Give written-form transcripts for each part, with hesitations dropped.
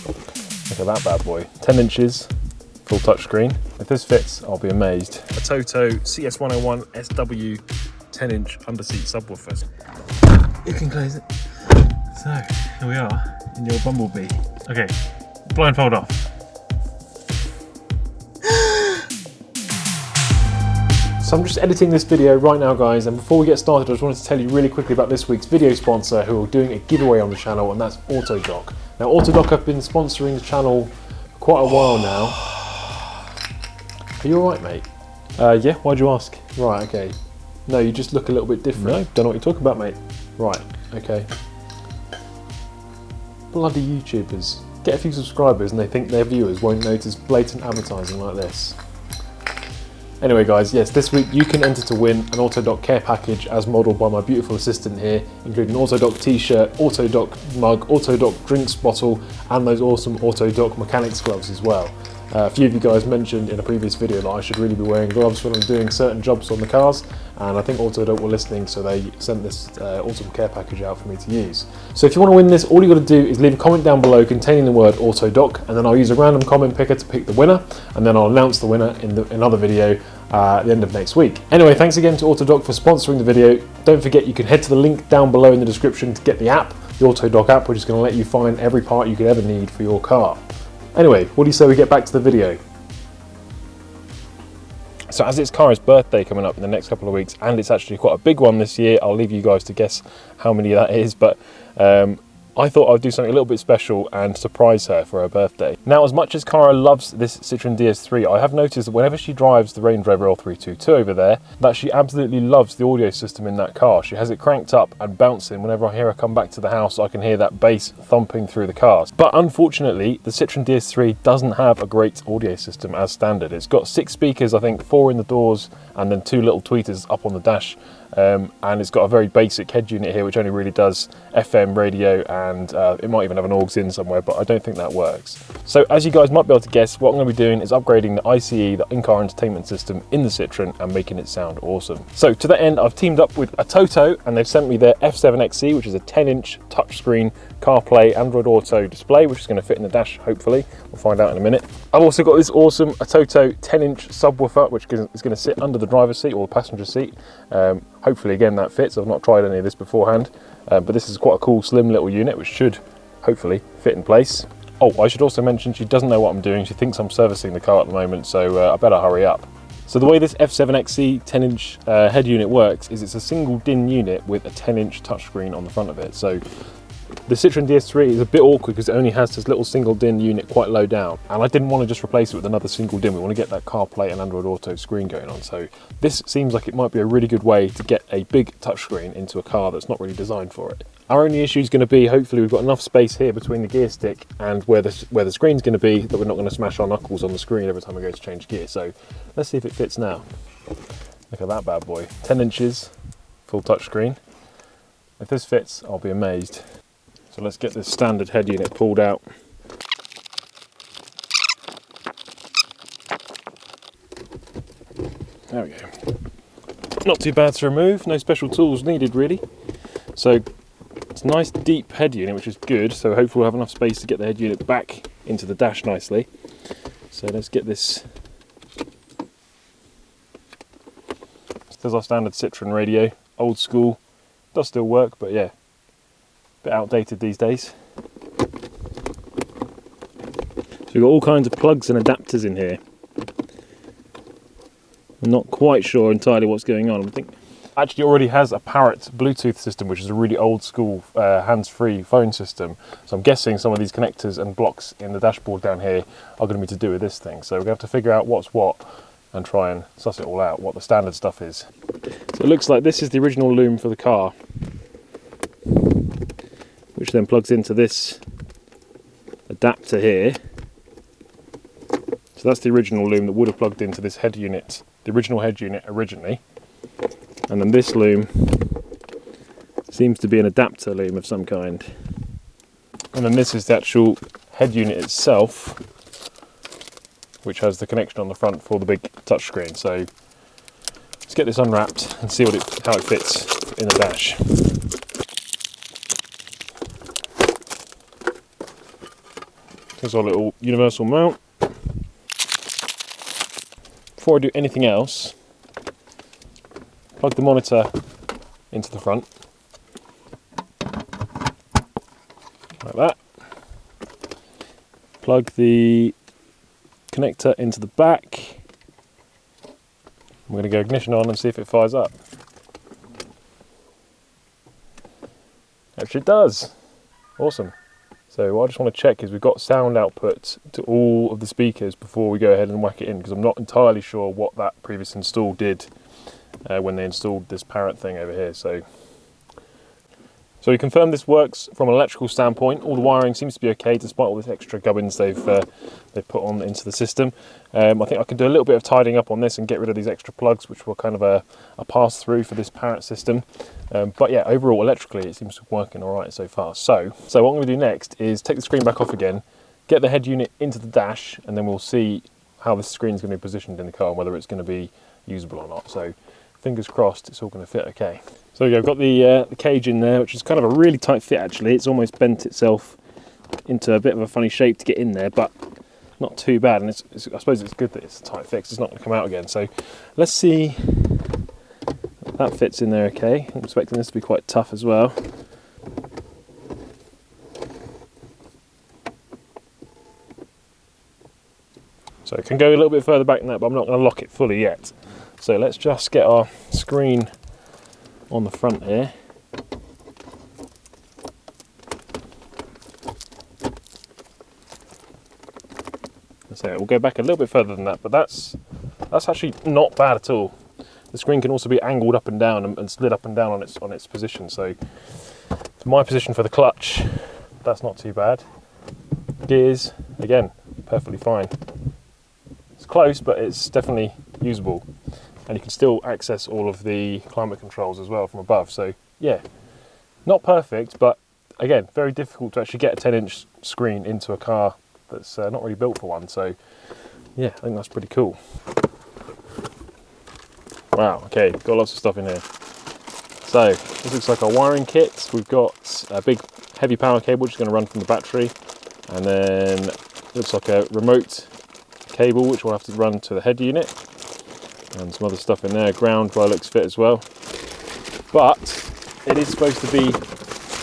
Look at that bad boy. 10 inches, full touchscreen. If this fits, I'll be amazed. Atoto CS101 SW 10-inch underseat subwoofer. You can close it. So, here we are in your Bumblebee. Okay, blindfold off. So I'm just editing this video right now, guys, and before we get started, I just wanted to tell you really quickly about this week's video sponsor who are doing a giveaway on the channel, and that's Autodoc. Now, Autodoc have been sponsoring the channel for quite a while now. Are you alright, mate? Yeah, why'd you ask? Right, okay. No, you just look a little bit different. No, don't know what you're talking about, mate. Right, okay. Bloody YouTubers. Get a few subscribers and they think their viewers won't notice blatant advertising like this. Anyway guys, yes, this week you can enter to win an Autodoc care package as modelled by my beautiful assistant here, including an Autodoc t-shirt, Autodoc mug, Autodoc drinks bottle, and those awesome Autodoc mechanics gloves as well. A few of you guys mentioned in a previous video that I should really be wearing gloves when I'm doing certain jobs on the cars, and I think Autodoc were listening, so they sent this awesome care package out for me to use. So if you want to win this, all you got to do is leave a comment down below containing the word Autodoc, and then I'll use a random comment picker to pick the winner, and then I'll announce the winner in another video at the end of next week. Anyway, thanks again to Autodoc for sponsoring the video. Don't forget you can head to the link down below in the description to get the app, the Autodoc app, which is going to let you find every part you could ever need for your car. Anyway, what do you say we get back to the video? So as it's Kara's birthday coming up in the next couple of weeks, and it's actually quite a big one this year, I'll leave you guys to guess how many that is, but I thought I'd do something a little bit special and surprise her for her birthday. Now, as much as Kara loves this Citroen DS3, I have noticed that whenever she drives the Range Rover L322 over there, that she absolutely loves the audio system in that car. She has it cranked up and bouncing. Whenever I hear her come back to the house, I can hear that bass thumping through the cars. But unfortunately, the Citroen DS3 doesn't have a great audio system as standard. It's got 6 speakers, I think 4 in the doors, and then 2 little tweeters up on the dash. And it's got a very basic head unit here, which only really does FM radio, and it might even have an aux in somewhere, but I don't think that works. So as you guys might be able to guess, what I'm going to be doing is upgrading the ICE, the in-car entertainment system in the Citroen, and making it sound awesome. So to that end, I've teamed up with Atoto, and they've sent me their F7XE, which is a 10-inch touchscreen CarPlay Android Auto display, which is going to fit in the dash, hopefully. We'll find out in a minute. I've also got this awesome Atoto 10-inch subwoofer, which is going to sit under the driver's seat or the passenger seat. Hopefully, again, that fits. I've not tried any of this beforehand, but this is quite a cool, slim little unit, which should hopefully fit in place. Oh, I should also mention she doesn't know what I'm doing. She thinks I'm servicing the car at the moment, so I better hurry up. So the way this F7XE 10-inch head unit works is it's a single DIN unit with a 10-inch touchscreen on the front of it. So the Citroen DS3 is a bit awkward because it only has this little single DIN unit quite low down, and I didn't want to just replace it with another single DIN. We want to get that CarPlay and Android Auto screen going on, so this seems like it might be a really good way to get a big touchscreen into a car that's not really designed for it. Our only issue is going to be, hopefully we've got enough space here between the gear stick and where the screen's going to be, that we're not going to smash our knuckles on the screen every time we go to change gear. So let's see if it fits now. Look at that bad boy, 10 inches, full touchscreen. If this fits, I'll be amazed. So let's get this standard head unit pulled out. There we go. Not too bad to remove, no special tools needed really. So it's a nice deep head unit, which is good. So hopefully we'll have enough space to get the head unit back into the dash nicely. So let's get this. This is our standard Citroen radio, old school, does still work, but yeah, bit outdated these days. So we've got all kinds of plugs and adapters in here. I'm not quite sure entirely what's going on. I think actually already has a Parrot Bluetooth system, which is a really old school hands-free phone system. So I'm guessing some of these connectors and blocks in the dashboard down here are going to be to do with this thing. So we're going to have to figure out what's what and try and suss it all out, what the standard stuff is. So it looks like this is the original loom for the car, which then plugs into this adapter here. So that's the original loom that would have plugged into this head unit, the original head unit originally. And then this loom seems to be an adapter loom of some kind. And then this is the actual head unit itself, which has the connection on the front for the big touchscreen. So let's get this unwrapped and see how it fits in the dash. So Here's our little universal mount. Before I do anything else, plug the monitor into the front, like that. Plug the connector into the back. I'm going to go ignition on and see if it fires up. Actually it does. Awesome. So what I just want to check is we've got sound output to all of the speakers before we go ahead and whack it in, because I'm not entirely sure what that previous install did when they installed this Parrot thing over here. So we confirmed this works from an electrical standpoint. All the wiring seems to be okay despite all this extra gubbins they've put on into the system. I think I can do a little bit of tidying up on this and get rid of these extra plugs, which were kind of a pass through for this Parrot system. But yeah, overall electrically it seems to be working all right so far. So what I'm going to do next is take the screen back off again, get the head unit into the dash, and then we'll see how this screen is going to be positioned in the car and whether it's going to be usable or not. So fingers crossed it's all going to fit okay. So yeah, I've got the cage in there, which is kind of a really tight fit actually. It's almost bent itself into a bit of a funny shape to get in there, but not too bad. And I suppose it's good that it's a tight fit, 'cause it's not going to come out again. So let's see if that fits in there okay. I'm expecting this to be quite tough as well. So it can go a little bit further back than that, but I'm not going to lock it fully yet. So let's just get our screen on the front here. So we'll go back a little bit further than that, but that's actually not bad at all. The screen can also be angled up and down and slid up and down on its position. So for my position for the clutch, that's not too bad. Gears, again, perfectly fine. It's close, but it's definitely usable. And you can still access all of the climate controls as well from above. So yeah, not perfect, but again, very difficult to actually get a 10-inch screen into a car that's not really built for one. So yeah, I think that's pretty cool. Wow, okay, got lots of stuff in here. So this looks like our wiring kit. We've got a big heavy power cable which is going to run from the battery, and then looks like a remote cable which will have to run to the head unit, and some other stuff in there. Ground by looks fit as well, but it is supposed to be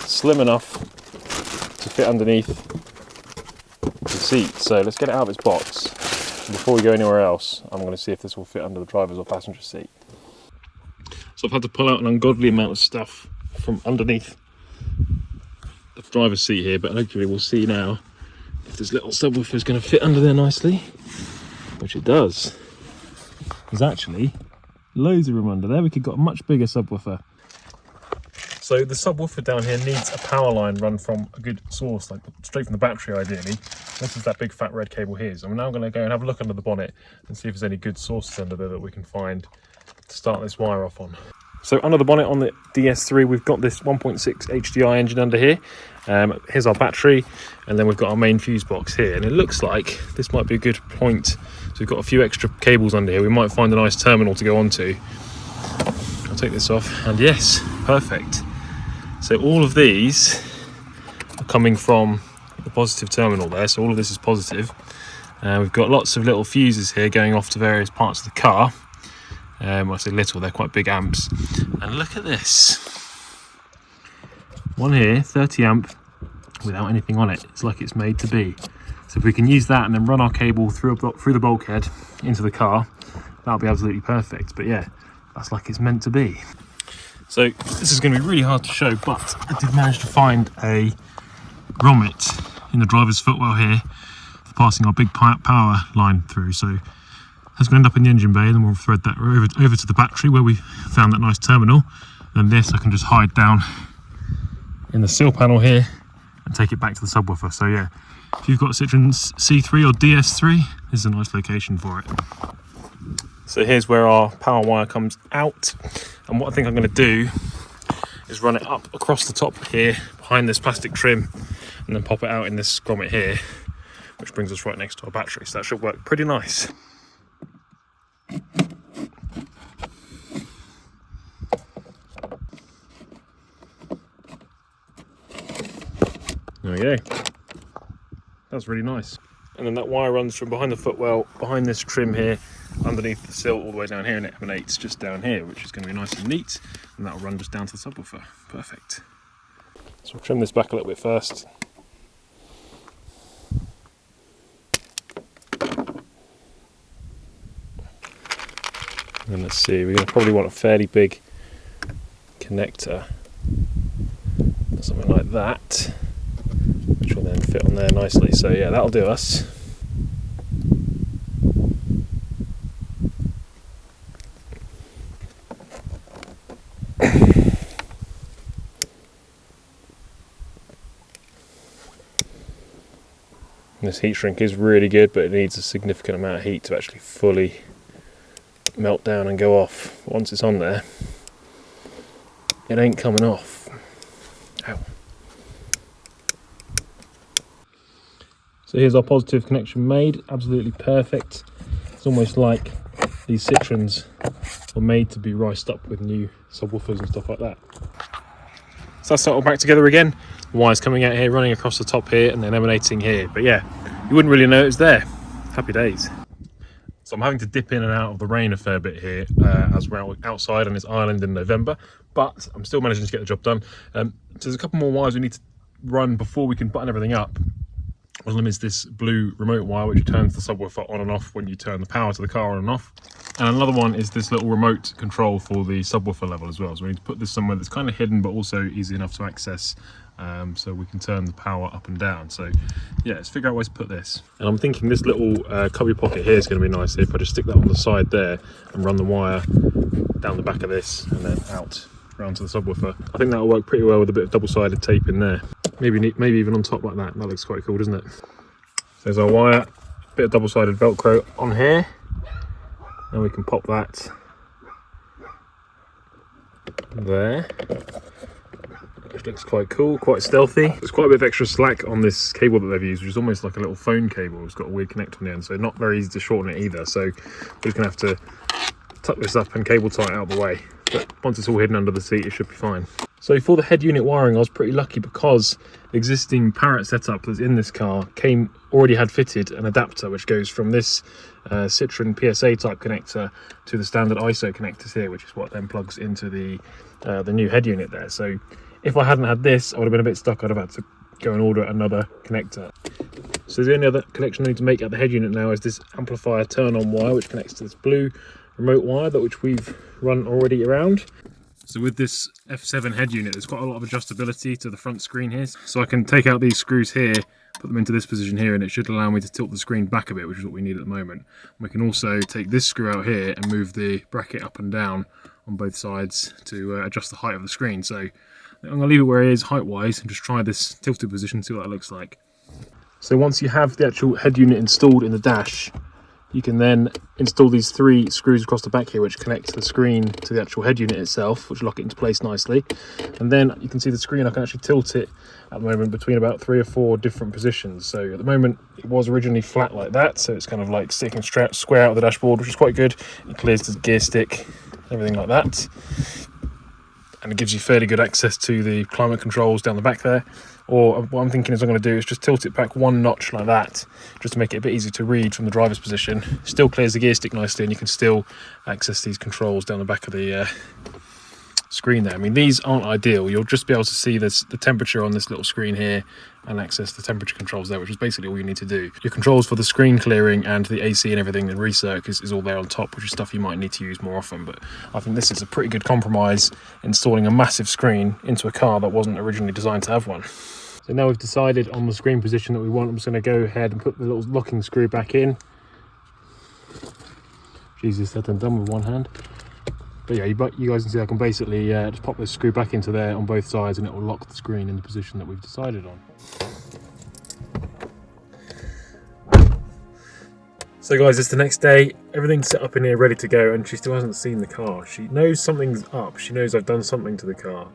slim enough to fit underneath the seat. So let's get it out of its box. Before we go anywhere else, I'm going to see if this will fit under the driver's or passenger seat. So I've had to pull out an ungodly amount of stuff from underneath the driver's seat here, but hopefully we'll see now if this little subwoofer is going to fit under there nicely, which it does. There's actually loads of room under there. We could got a much bigger subwoofer. So the subwoofer down here needs a power line run from a good source, like straight from the battery ideally. This is that big fat red cable here. So I'm now going to go and have a look under the bonnet and see if there's any good sources under there that we can find to start this wire off on. So under the bonnet on the DS3, we've got this 1.6 HDI engine under here. Here's our battery, and then we've got our main fuse box here. And it looks like this might be a good point. So we've got a few extra cables under here. We might find a nice terminal to go onto. I'll take this off, and yes, perfect. So all of these are coming from the positive terminal there. So all of this is positive. We've got lots of little fuses here going off to various parts of the car. I say little, they're quite big amps. And look at this. One here, 30 amp, without anything on it. It's like it's made to be. So if we can use that and then run our cable through the bulkhead into the car, that'll be absolutely perfect. But yeah, that's like it's meant to be. So this is going to be really hard to show, but I did manage to find a grommet in the driver's footwell here for passing our big power line through. So that's going to end up in the engine bay, and then we'll thread that over to the battery where we found that nice terminal. And this I can just hide down in the sill panel here and take it back to the subwoofer. So yeah, if you've got a Citroen C3 or DS3, this is a nice location for it. So here's where our power wire comes out, and what I think I'm going to do is run it up across the top here behind this plastic trim, and then pop it out in this grommet here, which brings us right next to our battery. So that should work pretty nice. There we go. That's really nice. And then that wire runs from behind the footwell, behind this trim here, underneath the sill, all the way down here, and it emanates just down here, which is going to be nice and neat. And that'll run just down to the subwoofer. Perfect. So we'll trim this back a little bit first. And let's see, we're going to probably want a fairly big connector, something like that, which will then fit on there nicely. So yeah, that'll do us. This heat shrink is really good, but it needs a significant amount of heat to actually fully melt down and go off. Once it's on there, it ain't coming off. Ow. So here's our positive connection made, absolutely perfect. It's almost like these Citroens were made to be riced up with new subwoofers and stuff like that. So that's that all back together again. The wire's coming out here, running across the top here, and then emanating here. But yeah, you wouldn't really know it was there. Happy days. So I'm having to dip in and out of the rain a fair bit here as we're outside on this island in November, but I'm still managing to get the job done. So there's a couple more wires we need to run before we can button everything up. One of them is this blue remote wire which turns the subwoofer on and off when you turn the power to the car on and off. And another one is this little remote control for the subwoofer level as well. So we need to put this somewhere that's kind of hidden but also easy enough to access, so we can turn the power up and down. So yeah, let's figure out ways to put this. And I'm thinking this little cubby pocket here is going to be nice if I just stick that on the side there and run the wire down the back of this and then out around to the subwoofer. I think that'll work pretty well with a bit of double-sided tape in there. Maybe even on top like that. That looks quite cool, doesn't it? So there's our wire, a bit of double-sided Velcro on here, and we can pop that there, which looks quite cool, quite stealthy. There's quite a bit of extra slack on this cable that they've used, which is almost like a little phone cable. It's got a weird connector on the end, so not very easy to shorten it either. So we're just gonna have to tuck this up and cable tie it out of the way. But once it's all hidden under the seat, it should be fine. So for the head unit wiring, I was pretty lucky because the existing Parrot setup that's in this car already had fitted an adapter which goes from this Citroen PSA type connector to the standard ISO connectors here, which is what then plugs into the new head unit there. So if I hadn't had this, I would have been a bit stuck. I'd have had to go and order another connector. So the only other connection I need to make at the head unit now is this amplifier turn-on wire, which connects to this blue remote wire which we've run already around. So with this F7 head unit, there's quite a lot of adjustability to the front screen here. So I can take out these screws here, put them into this position here, and it should allow me to tilt the screen back a bit, which is what we need at the moment. We can also take this screw out here and move the bracket up and down on both sides to adjust the height of the screen. So I'm going to leave it where it is height-wise and just try this tilted position, see what that looks like. So once you have the actual head unit installed in the dash, you can then install these 3 screws across the back here, which connects the screen to the actual head unit itself, which lock it into place nicely. And then you can see the screen, I can actually tilt it at the moment between about 3 or 4 different positions. So at the moment, it was originally flat like that, so it's kind of like sticking square out of the dashboard, which is quite good. It clears the gear stick, everything like that. And it gives you fairly good access to the climate controls down the back there. Or what I'm thinking is I'm going to do is just tilt it back 1 notch like that, just to make it a bit easier to read from the driver's position. Still clears the gear stick nicely, and you can still access these controls down the back of the screen there. I mean, these aren't ideal. You'll just be able to see the temperature on this little screen here and access the temperature controls there, which is basically all you need to do. Your controls for the screen clearing and the AC and everything and recirc is all there on top, which is stuff you might need to use more often. But I think this is a pretty good compromise, installing a massive screen into a car that wasn't originally designed to have one. So now we've decided on the screen position that we want, I'm just going to go ahead and put the little locking screw back in. Jesus, said and done with one hand. But yeah, you guys can see I can basically just pop this screw back into there on both sides, and it will lock the screen in the position that we've decided on. So guys, it's the next day. Everything's set up in here ready to go, and she still hasn't seen the car. She knows something's up. She knows I've done something to the car,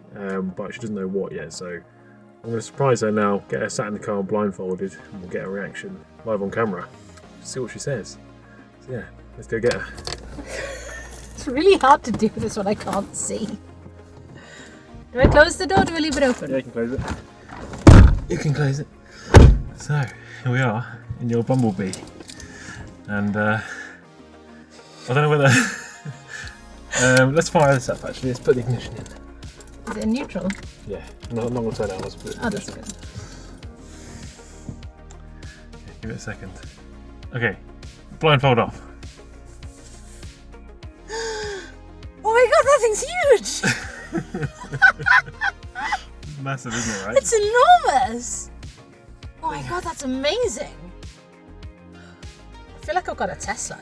but she doesn't know what yet. So I'm going to surprise her now, get her sat in the car blindfolded, and we'll get a reaction live on camera. See what she says. So yeah, let's go get her. It's really hard to do this when I can't see. Do I close the door or do I leave it open? Yeah, you can close it. You can close it. So here we are in your Bumblebee, and I don't know whether. Let's fire this up actually. Let's put the ignition in. Is it in neutral? Yeah, not going to turn it on. Let's put it in That's good. Okay, give it a second. Okay, blindfold off. Oh my god, that thing's huge! Massive, isn't it, right? It's enormous! Oh my god, that's amazing! I feel like I've got a Tesla.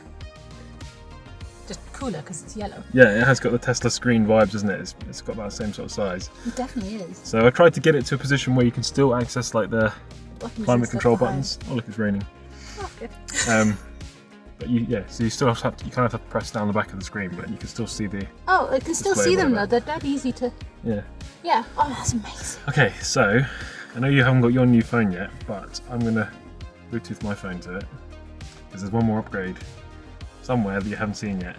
Just cooler because it's yellow. Yeah, it has got the Tesla screen vibes, isn't it? It's got that same sort of size. It definitely is. So I tried to get it to a position where you can still access like the Buttons climate and control stuff buttons. Oh look, it's raining. Oh, good. But so you still have to, you kind of have to press down the back of the screen, but you can still see the. Oh, I can still display see them though. whatever. They're that easy to. Yeah. Yeah. Oh, that's amazing. Okay, so I know you haven't got your new phone yet, but I'm gonna Bluetooth my phone to it because there's one more upgrade somewhere that you haven't seen yet.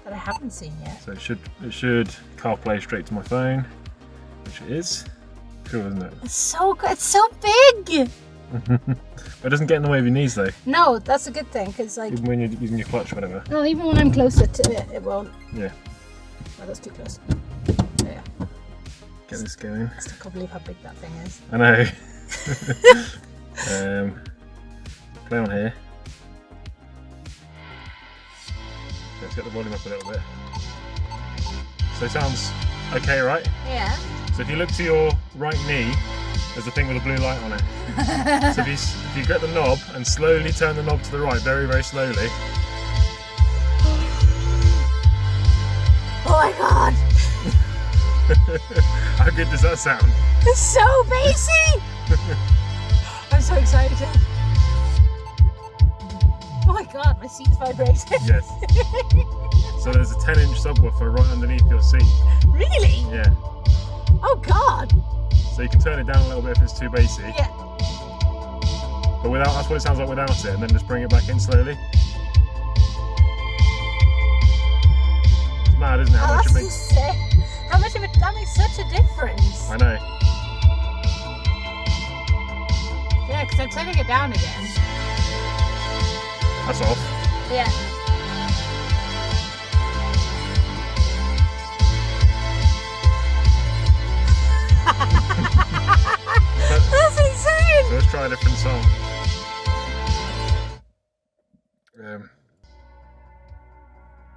That I haven't seen yet. So it should CarPlay straight to my phone, which it is. Cool, isn't it? It's so good. It's so big. But it doesn't get in the way of your knees though. No, that's a good thing because like. Even when you're using your clutch or whatever. No, even when I'm closer to it, it won't. Yeah. Oh, that's too close. There. Get this going. I still can't believe how big that thing is. I know. Play on here. Let's get the volume up a little bit. So it sounds okay, right? Yeah. So if you look to your right knee, there's a thing with a blue light on it. So if you get the knob and slowly turn the knob to the right, very, very slowly. Oh my god! How good does that sound? It's so bassy! I'm so excited. Oh my god, my seat's vibrating. Yes. So there's a 10-inch subwoofer right underneath your seat. Really? Yeah. Oh god! So you can turn it down a little bit if it's too bassy. Yeah. But that's what it sounds like without it, and then just bring it back in slowly. It's mad, isn't it? How much it That's makes. sick. How much of it, that makes such a difference. I know. Yeah, because I'm turning it down again. That's off. Yeah. That's insane! So let's try a different song.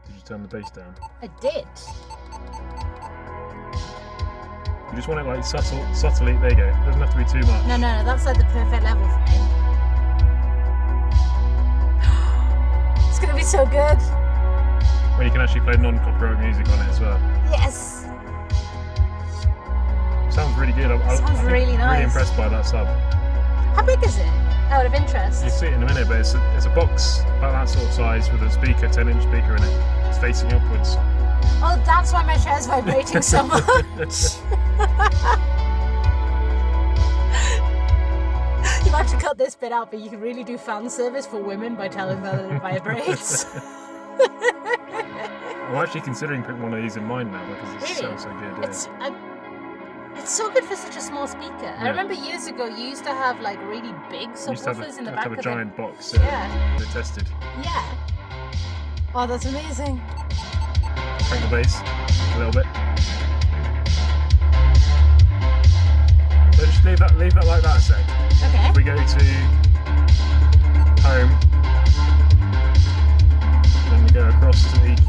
Did you turn the bass down? I did. You just want it like subtly. There you go. It doesn't have to be too much. No, that's like the perfect level for me. It's gonna be so good. When you can actually play non-copyright music on it as well. Yes. Sounds really good. Sounds really nice. Really impressed by that sub. How big is it? Out of interest. You'll see it in a minute, but it's a box about that sort of size with a speaker, 10-inch speaker in it. It's facing upwards. Oh, that's why my chair's vibrating so much. You might have to cut this bit out, but you can really do fan service for women by telling them that it vibrates. I'm actually considering putting one of these in mine now because it Really? sounds so good. Yeah. It's so good for such a small speaker. Yeah. I remember years ago you used to have like really big You used to subwoofers in the have back to have of a giant box. Yeah. They tested. Yeah. Oh, that's amazing. Crank the bass a little bit. So just leave that like that a sec. Okay. If we go to home, then we go across to EQ.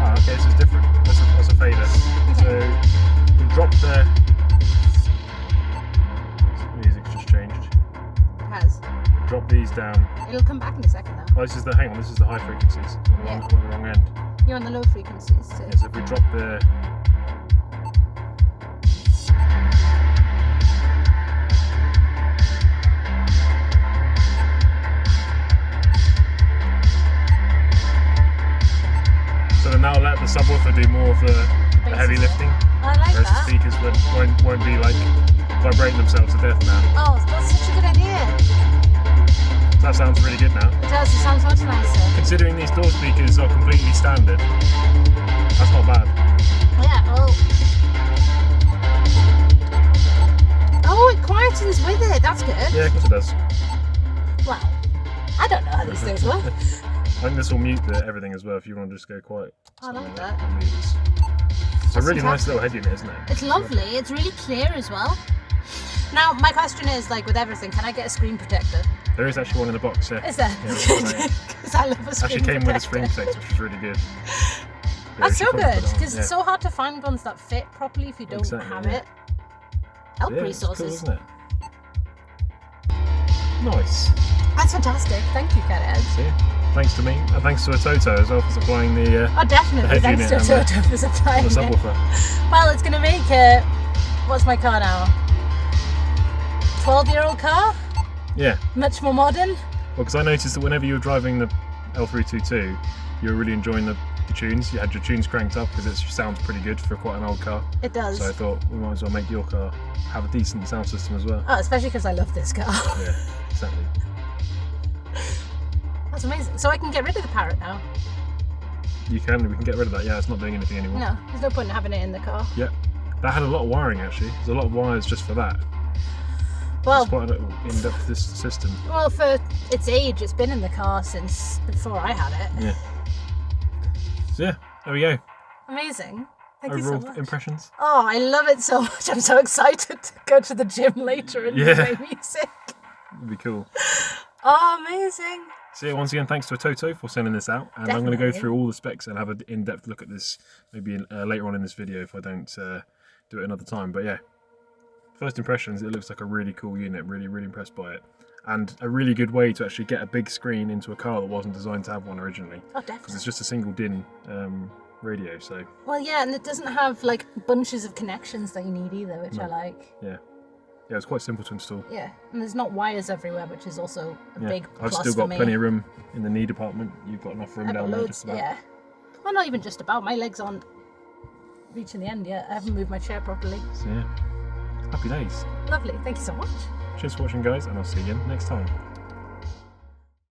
Ah, okay, this is different. That's a fader. So we'll drop the music's just changed. It has. Drop these down. It'll come back in a second though. Oh, this is the high frequencies. I'm Yeah. on the wrong end. You're on the low frequencies too. Yeah, so if we drop the so then that'll let the subwoofer do more of the heavy lifting, I like whereas the that. speakers won't be like vibrating themselves to death now. Oh, that's such a good idea. That sounds really good now. It does. It sounds much nicer. Considering these door speakers are completely standard, that's not bad. Yeah. Oh. Oh, buttons with it. That's good. Yeah, of course it does. Well, I don't know how these things work. I think this will mute everything as well if you want to just go quiet. I like that. It's a really nice little head unit, isn't it? It's lovely. It's really clear as well. Now, my question is, like with everything, can I get a screen protector? There is actually one in the box, yeah. Is there? Because I love a screen actually came with a screen protector, which is really good. Yeah, that's so good, because it's so hard to find ones that fit properly if you don't have it. Help resources. It's cool, isn't it? Nice. That's fantastic. Thank you, Cat Ed. See? Thanks to me, and thanks to Atoto as well for supplying the definitely, thanks to Atoto for supplying the subwoofer. Well, it's going to make a... What's my car now? 12-year-old car? Yeah. Much more modern? Well, because I noticed that whenever you were driving the L322, you were really enjoying the tunes. You had your tunes cranked up because it sounds pretty good for quite an old car. It does. So I thought we might as well make your car have a decent sound system as well. Oh, especially because I love this car. Yeah, exactly. That's amazing. So I can get rid of the Parrot now? We can get rid of that. Yeah, it's not doing anything anymore. No, there's no point in having it in the car. Yeah, that had a lot of wiring actually. There's a lot of wires just for that. Well, it's quite an in-depth system. Well, for its age, it's been in the car since before I had it. Yeah. So yeah, there we go. Amazing. Thank Overall you so much. impressions? Oh, I love it so much. I'm so excited to go to the gym later and play music. It'd be cool. Oh, amazing. So yeah, once again, thanks to Atoto for sending this out. And I'm going to go through all the specs and have an in-depth look at this maybe later on in this video if I don't do it another time. But yeah, first impressions, it looks like a really cool unit. Really, really impressed by it. And a really good way to actually get a big screen into a car that wasn't designed to have one originally. Oh, definitely. Because it's just a single DIN radio, so... Well, yeah, and it doesn't have, like, bunches of connections that you need either, which I like. Yeah. Yeah, it's quite simple to install. Yeah, and there's not wires everywhere, which is also a big plus I've still got plenty of room in the knee department. You've got enough room down there just about. Yeah. Well, not even just about. My legs aren't reaching the end yet. I haven't moved my chair properly. So yeah, happy days. Lovely. Thank you so much. Cheers for watching, guys, and I'll see you again next time.